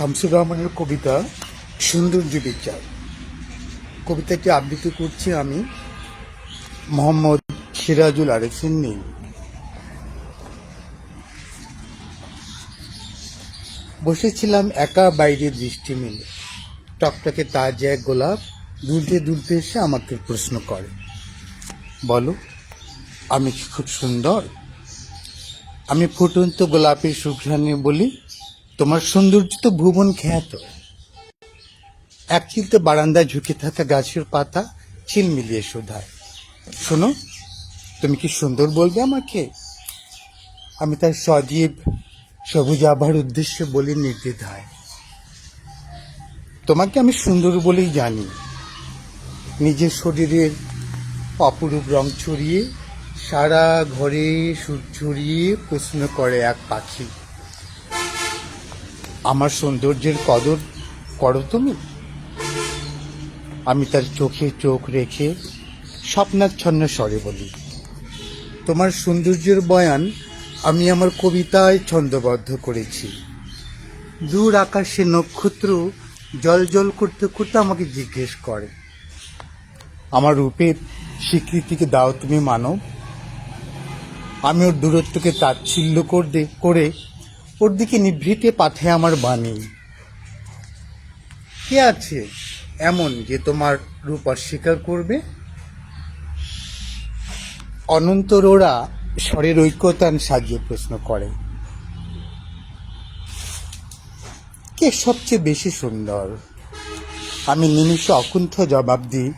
শামসুর রহমানের কবিতা সৌন্দর্য বিচার। কবিতাটি আবৃত্তি করছি আমি, মোহাম্মদ সিরাজুল আরেফিন নীল। বসেছিলাম একা বাইরে দৃষ্টি মেলে, টকটকে তাজা এক গোলাপ দুলতে দুলতে এসে আমাকে প্রশ্ন করে, বলো আমি কি খুব সুন্দর? আমি ফুটন্ত গোলাপের সুঘ্রাণে বলি, তোমার সৌন্দর্য তো ভুবন খ্যাত। এক চিলতে বারান্দায় ঝুঁকে থাকা গাছের পাতা চিল মিলিয়ে শোধায়, শোনো তুমি কি সুন্দর বলবে আমাকে? আমি তার সজীব সবুজ আভার উদ্দেশ্যে বলি নির্দ্বিধায়, তোমাকে আমি সুন্দর বলেই জানি। নিজের শরীরের অপরূপ রং ছড়িয়ে সারা ঘরে সুর ছড়িয়ে প্রশ্ন করে এক পাখি, আমার সৌন্দর্যের কদর করো তুমি? আমি তার চোখে চোখ রেখে স্বপ্নাচ্ছন্ন স্বরে বলি, তোমার সৌন্দর্যের বয়ান আমি আমার কবিতায় ছন্দবদ্ধ করেছি। দূর আকাশে নক্ষত্র জল জল করতে করতে আমাকে জিজ্ঞেস করে, আমার রূপের স্বীকৃতিকে দাও তুমি মানব? আমি ওর দূরত্বকে তাচ্ছিল্য করে ওর দিকে নিভৃতে পাঠায় আমার বাণী। কে আছে এমন যে তোমার রূপ অস্বীকার করবে? অনন্তরোরা স্বরের ঐক্যতান সাজিয়ে প্রশ্ন করে, কে সবচেয়ে বেশি সুন্দর? আমি নিমিষে অকুণ্ঠ জবাব দিই,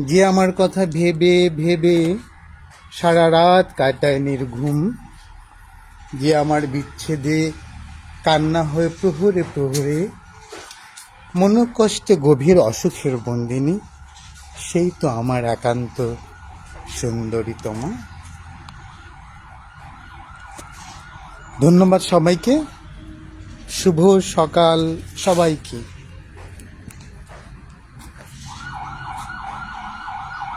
যে আমার কথা ভেবে ভেবে সারা রাত কাটায় নির্ঘুম, যে আমার বিচ্ছেদে কান্না হয়ে প্রহরে প্রহরে মনোকষ্টে গভীর অসুখের বন্দিনী, সেই তো আমার একান্ত সুন্দরীতমা। ধন্যবাদ সবাইকে, শুভ সকাল সবাইকে।